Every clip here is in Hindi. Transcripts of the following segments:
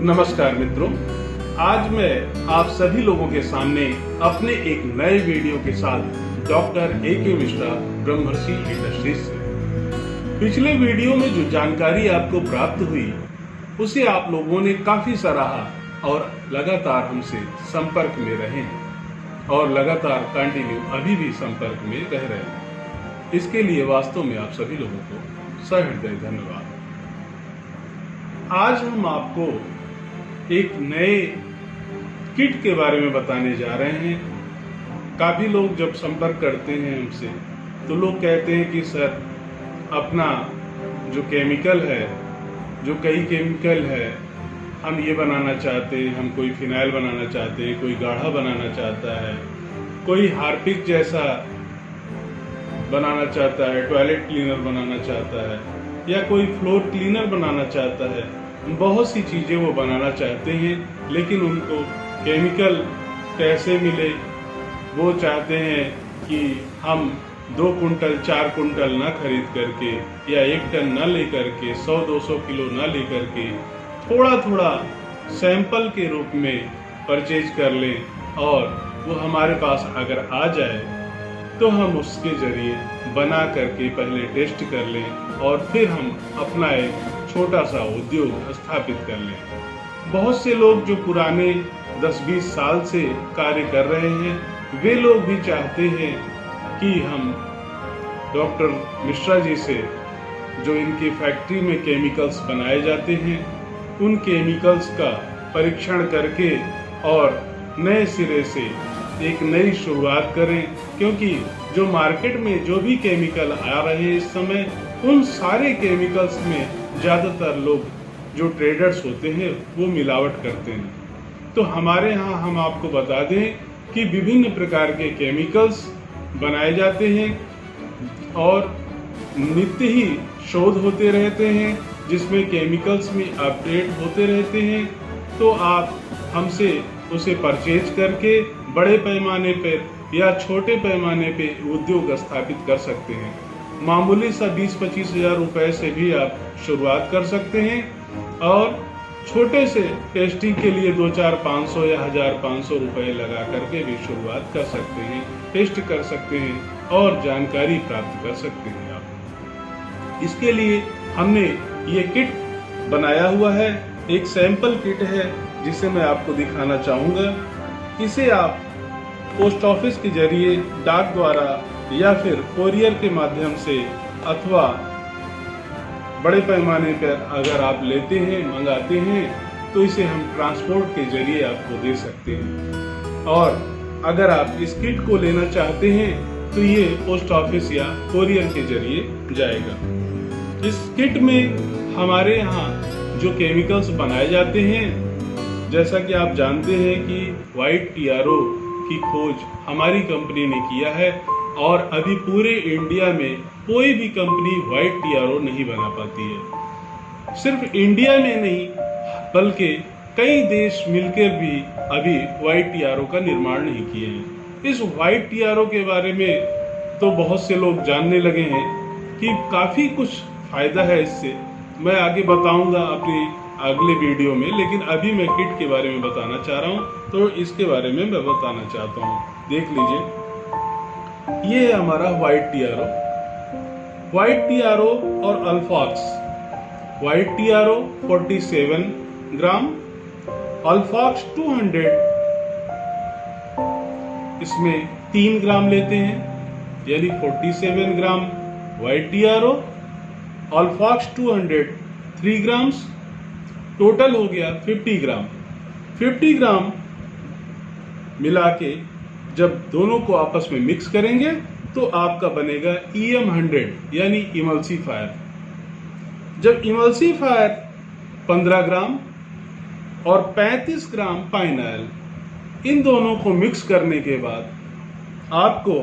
नमस्कार मित्रों, आज मैं आप सभी लोगों के सामने अपने एक नए वीडियो के साथ डॉक्टर A.K. मिश्रा ब्रह्मर्षि इंडस्ट्रीज से। पिछले वीडियो में जो जानकारी आपको प्राप्त हुई उसे आप लोगों ने काफी सराहा और लगातार हमसे संपर्क में रहे हैं और लगातार कंटिन्यू अभी भी संपर्क में रह रहे हैं। इसके लिए वास्तव में आप सभी लोगों को सहृदय धन्यवाद। आज हम आपको एक नए किट के बारे में बताने जा रहे हैं। काफी लोग जब संपर्क करते हैं हमसे तो लोग कहते हैं कि सर अपना जो केमिकल है, जो कई केमिकल है, हम ये बनाना चाहते हैं, हम कोई फिनाइल बनाना चाहते हैं, कोई गाढ़ा बनाना चाहता है, कोई हार्पिक जैसा बनाना चाहता है, टॉयलेट क्लीनर बनाना चाहता है या कोई फ्लोर क्लीनर बनाना चाहता है। बहुत सी चीजें वो बनाना चाहते हैं, लेकिन उनको केमिकल कैसे मिले। वो चाहते हैं कि हम 2 कुंटल 4 कुंटल ना खरीद करके या 1 टन ना लेकर के 100-200 किलो ना लेकर के थोड़ा थोड़ा सैंपल के रूप में परचेज कर लें और वो हमारे पास अगर आ जाए तो हम उसके जरिए बना करके पहले टेस्ट कर लें और फिर हम अपना एक छोटा सा उद्योग स्थापित कर लें। बहुत से लोग जो पुराने 10-20 साल से कार्य कर रहे हैं वे लोग भी चाहते हैं कि हम डॉक्टर मिश्रा जी से जो इनकी फैक्ट्री में केमिकल्स बनाए जाते हैं उन केमिकल्स का परीक्षण करके और नए सिरे से एक नई शुरुआत करें, क्योंकि जो मार्केट में जो भी केमिकल आ रहे हैं इस समय उन सारे केमिकल्स में ज्यादातर लोग जो ट्रेडर्स होते हैं वो मिलावट करते हैं। तो हमारे यहाँ हम आपको बता दें कि विभिन्न प्रकार के केमिकल्स बनाए जाते हैं और नित्य ही शोध होते रहते हैं जिसमें केमिकल्स में अपडेट होते रहते हैं। तो आप हमसे उसे परचेज करके बड़े पैमाने पर या छोटे पैमाने पे उद्योग स्थापित कर सकते हैं। मामूली सा 20-25 हजार रुपए से भी आप शुरुआत कर सकते हैं और छोटे से टेस्टिंग के लिए 2-4-500 या 1,500 रुपए लगा करके भी शुरुआत कर सकते हैं, टेस्ट कर सकते हैं और जानकारी प्राप्त कर सकते हैं आप। इसके लिए हमने ये किट बनाया हुआ है, एक सैंपल किट है जिसे मैं आपको दिखाना चाहूँगा। इसे आप पोस्ट ऑफिस के जरिए डाक द्वारा या फिर कोरियर के माध्यम से अथवा बड़े पैमाने पर अगर आप लेते हैं, मंगाते हैं तो इसे हम ट्रांसपोर्ट के जरिए आपको दे सकते हैं। और अगर आप इस किट को लेना चाहते हैं तो ये पोस्ट ऑफिस या कोरियर के जरिए जाएगा। इस किट में हमारे यहाँ जो केमिकल्स बनाए जाते हैं, जैसा कि आप जानते हैं कि व्हाइट टीआरओ की खोज हमारी कंपनी ने किया है और अभी पूरे इंडिया में कोई भी कंपनी व्हाइट टीआरओ नहीं बना पाती है। सिर्फ इंडिया में नहीं बल्कि कई देश मिलकर भी अभी व्हाइट टीआरओ का निर्माण नहीं किए हैं। इस व्हाइट टीआरओ के बारे में तो बहुत से लोग जानने लगे हैं कि काफी कुछ फायदा है इससे। मैं आगे बताऊंगा अपनी अगले वीडियो में, लेकिन अभी मैं किट के बारे में बताना चाह रहा हूँ तो इसके बारे में मैं बताना चाहता हूँ। देख लीजिए, ये है हमारा व्हाइट टीआरओ और अल्फॉक्स। व्हाइट टीआरओ 47 ग्राम, अल्फॉक्स 200, इसमें 3 ग्राम लेते हैं, यानी 47 ग्राम व्हाइट टीआरओ, अल्फॉक्स 200 3 ग्राम्स, टोटल हो गया 50 ग्राम। 50 ग्राम मिला के जब दोनों को आपस में मिक्स करेंगे तो आपका बनेगा EM 100 यानी इमल्सिफायर। जब इमल्सिफायर 15 ग्राम और 35 ग्राम फाइनाइल, इन दोनों को मिक्स करने के बाद आपको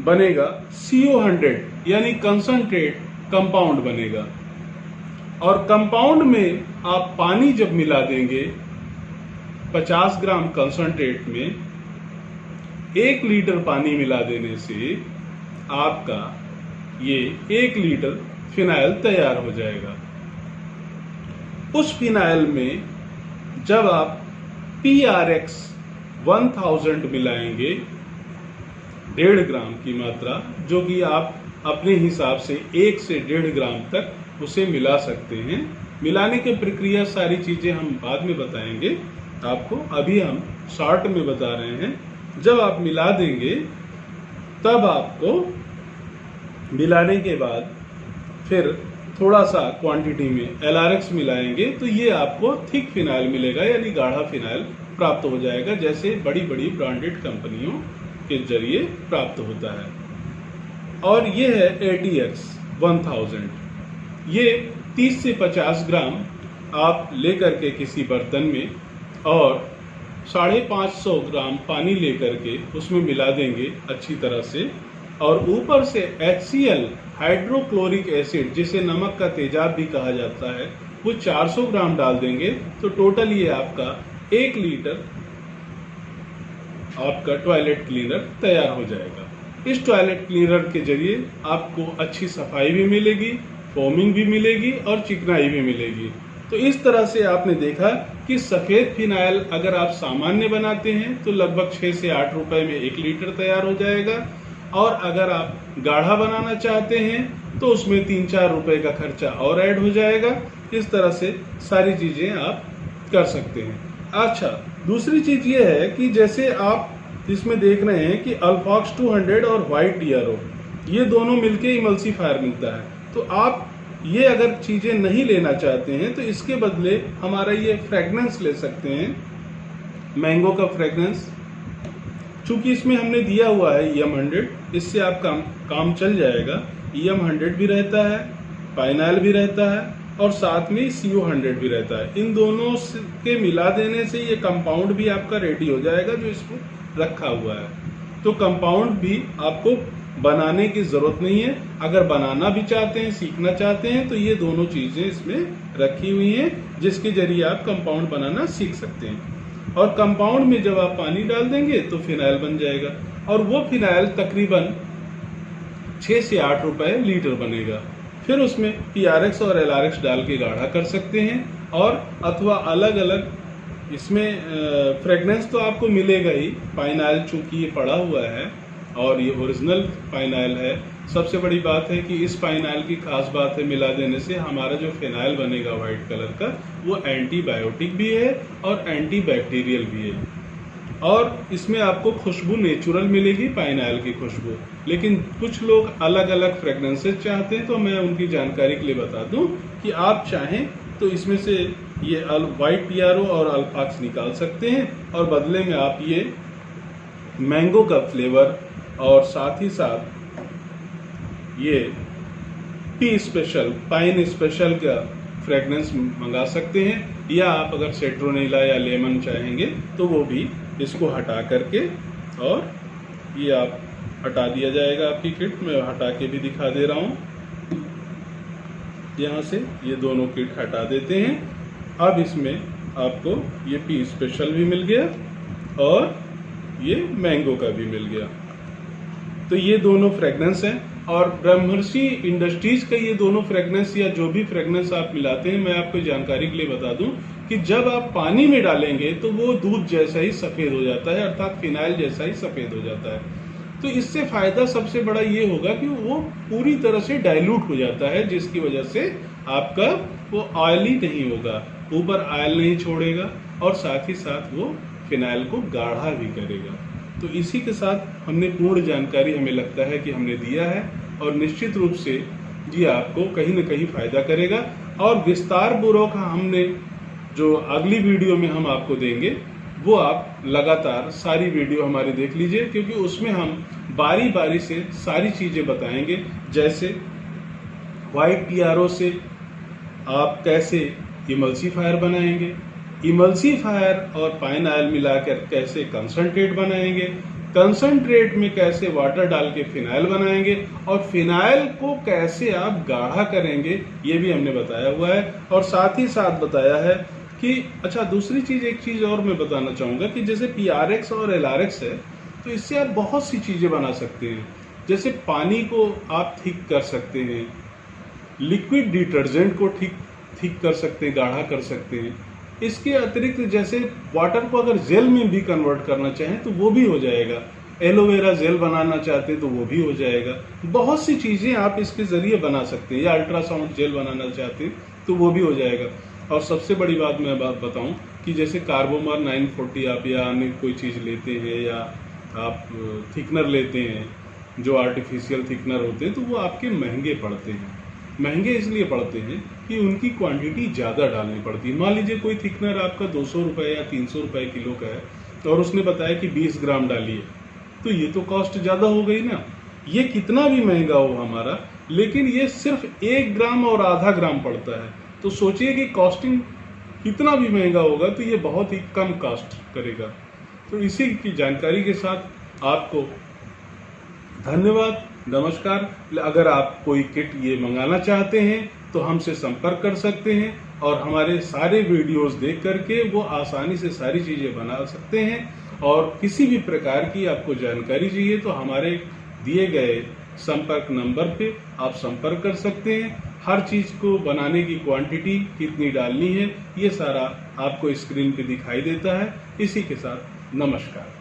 बनेगा CO 100 यानी कंसंट्रेट कंपाउंड बनेगा। और कंपाउंड में आप पानी जब मिला देंगे 50 ग्राम कंसंट्रेट में 1 लीटर पानी मिला देने से आपका ये 1 लीटर फिनाइल तैयार हो जाएगा। उस फिनाइल में जब आप PRX 1000 मिलाएंगे, 1.5 ग्राम की मात्रा, जो कि आप अपने हिसाब से 1 से 1.5 ग्राम तक उसे मिला सकते हैं। मिलाने की प्रक्रिया सारी चीजें हम बाद में बताएंगे आपको, अभी हम शॉर्ट में बता रहे हैं। जब आप मिला देंगे तब आपको मिलाने के बाद फिर थोड़ा सा क्वांटिटी में LRX मिलाएंगे तो ये आपको थिक फिनाइल मिलेगा, यानी गाढ़ा फिनाइल प्राप्त हो जाएगा, जैसे बड़ी बड़ी ब्रांडेड कंपनियों के जरिए प्राप्त होता है। और ये है ATX 1000। ये 30 से 50 ग्राम आप लेकर के किसी बर्तन में और 550 ग्राम पानी लेकर के उसमें मिला देंगे अच्छी तरह से, और ऊपर से HCl हाइड्रोक्लोरिक एसिड, जिसे नमक का तेजाब भी कहा जाता है, वो 400 ग्राम डाल देंगे। तो टोटल ये आपका 1 लीटर आपका टॉयलेट क्लीनर तैयार हो जाएगा। इस टॉयलेट क्लीनर के जरिए आपको अच्छी सफाई भी मिलेगी, फोमिंग भी मिलेगी और चिकनाई भी मिलेगी। तो इस तरह से आपने देखा कि सफेद फिनाइल अगर आप सामान्य बनाते हैं तो लगभग 6 से 8 रुपए में 1 लीटर तैयार हो जाएगा, और अगर आप गाढ़ा बनाना चाहते हैं तो उसमें 3-4 रुपए का खर्चा और ऐड हो जाएगा। इस तरह से सारी चीजें आप कर सकते हैं। अच्छा, दूसरी चीज ये है कि जैसे आप इसमें देख रहे हैं कि अल्फॉक्स 200 और व्हाइट DRO, ये दोनों मिलके इमल्सीफायर मिलता है। तो आप ये अगर चीजें नहीं लेना चाहते हैं तो इसके बदले हमारा ये फ्रेगनेंस ले सकते हैं, मैंगो का फ्रेगनेंस। चूंकि इसमें हमने दिया हुआ है EM 100, इससे आप काम चल जाएगा। EM 100 भी रहता है, पाइनाइल भी रहता है, और साथ में CO 100 भी रहता है। इन दोनों के मिला देने से ये कंपाउंड भी आपका रेडी हो जाएगा जो इसमें रखा हुआ है। तो कंपाउंड भी आपको बनाने की जरूरत नहीं है। अगर बनाना भी चाहते हैं, सीखना चाहते हैं, तो ये दोनों चीजें इसमें रखी हुई हैं, जिसके जरिए आप कंपाउंड बनाना सीख सकते हैं। और कंपाउंड में जब आप पानी डाल देंगे तो फिनाइल बन जाएगा, और वो फिनाइल तकरीबन 6 से 8 रुपए लीटर बनेगा। फिर उसमें PRX और LRX डाल के गाढ़ा कर सकते हैं, और अथवा अलग अलग इसमें फ्रेगनेंस तो आपको मिलेगा ही। पाइनाइल चूंकि ये पड़ा हुआ है और ये ओरिजिनल पाइनाइल है, सबसे बड़ी बात है कि इस पाइनाइल की खास बात है, मिला देने से हमारा जो फिनाइल बनेगा व्हाइट कलर का, वो एंटीबायोटिक भी है और एंटीबैक्टीरियल भी है। और इसमें आपको खुशबू नेचुरल मिलेगी, पाइनाइल की खुशबू। लेकिन कुछ लोग अलग अलग फ्रेगनेंसेस चाहते हैं, तो मैं उनकी जानकारी के लिए बता दूं कि आप चाहें तो इसमें से ये व्हाइट DRO और अल्फॉक्स निकाल सकते हैं, और बदले में आप ये मैंगो का फ्लेवर और साथ ही साथ ये टी स्पेशल, पाइन स्पेशल का फ्रेगनेंस मंगा सकते हैं। या आप अगर सेट्रोनेला या लेमन चाहेंगे तो वो भी इसको हटा करके, और ये आप हटा दिया जाएगा आपकी किट में। हटा के भी दिखा दे रहा हूँ, यहाँ से ये दोनों किट हटा देते हैं। अब इसमें आपको ये पी स्पेशल भी मिल गया और ये मैंगो का भी मिल गया। तो ये दोनों फ्रेगनेंस हैं, और ब्रह्मर्षि इंडस्ट्रीज का ये दोनों फ्रेगनेंस या जो भी फ्रेगनेंस आप मिलाते हैं, मैं आपको जानकारी के लिए बता दूं कि जब आप पानी में डालेंगे तो वो दूध जैसा ही सफेद हो जाता है, अर्थात फिनाइल जैसा ही सफेद हो जाता है। तो इससे फायदा सबसे बड़ा ये होगा कि वो पूरी तरह से डाइल्यूट हो जाता है, जिसकी वजह से आपका वो ऑयली नहीं होगा, ऊपर ऑयल नहीं छोड़ेगा, और साथ ही साथ वो फिनाइल को गाढ़ा भी करेगा। तो इसी के साथ हमने पूर्ण जानकारी, हमें लगता है कि हमने दिया है, और निश्चित रूप से ये आपको कहीं न कहीं फायदा करेगा। और विस्तार पूर्वक हमने जो अगली वीडियो में हम आपको देंगे, वो आप लगातार सारी वीडियो हमारी देख लीजिए, क्योंकि उसमें हम बारी बारी से सारी चीजें बताएंगे। जैसे व्हाइट DRO से आप कैसे इमल्सीफायर बनाएंगे, इमल्सीफायर और पाइनाइल मिलाकर कैसे कंसंट्रेट बनाएंगे, कंसंट्रेट में कैसे वाटर डाल के फिनाइल बनाएंगे, और फिनाइल को कैसे आप गाढ़ा करेंगे, ये भी हमने बताया हुआ है। और साथ ही साथ बताया है कि अच्छा, दूसरी चीज, एक चीज और मैं बताना चाहूंगा कि जैसे PRX और LRX है, तो इससे आप बहुत सी चीजें बना सकते हैं। जैसे पानी को आप ठीक कर सकते हैं, लिक्विड डिटर्जेंट को ठीक थिक कर सकते हैं, गाढ़ा कर सकते हैं। इसके अतिरिक्त जैसे वाटर को अगर जेल में भी कन्वर्ट करना चाहें तो वो भी हो जाएगा। एलोवेरा जेल बनाना चाहते हैं तो वो भी हो जाएगा। बहुत सी चीज़ें आप इसके ज़रिए बना सकते हैं, या अल्ट्रासाउंड जेल बनाना चाहते हैं तो वो भी हो जाएगा। और सबसे बड़ी बात मैं बताऊं कि जैसे कार्बोमर 940 आप या अन्य कोई चीज़ लेते हैं, या आप थिकनर लेते हैं जो आर्टिफिशियल थिकनर होते हैं, तो वो आपके महंगे पड़ते हैं। महंगे इसलिए पड़ते हैं कि उनकी क्वांटिटी ज़्यादा डालनी पड़ती है। मान लीजिए कोई थिकनर आपका 200 रुपये या 300 रुपये किलो का है और उसने बताया कि 20 ग्राम डालिए, तो ये तो कॉस्ट ज़्यादा हो गई ना। ये कितना भी महंगा हो हमारा, लेकिन ये सिर्फ 1 ग्राम और आधा ग्राम पड़ता है। तो सोचिए कि कॉस्टिंग कितना भी महंगा होगा तो ये बहुत ही कम कॉस्ट करेगा। तो इसी की जानकारी के साथ आपको धन्यवाद, नमस्कार। अगर आप कोई किट ये मंगाना चाहते हैं तो हमसे संपर्क कर सकते हैं, और हमारे सारे वीडियोस देख करके वो आसानी से सारी चीज़ें बना सकते हैं। और किसी भी प्रकार की आपको जानकारी चाहिए तो हमारे दिए गए संपर्क नंबर पे आप संपर्क कर सकते हैं। हर चीज़ को बनाने की क्वांटिटी कितनी डालनी है ये सारा आपको स्क्रीन पे दिखाई देता है। इसी के साथ नमस्कार।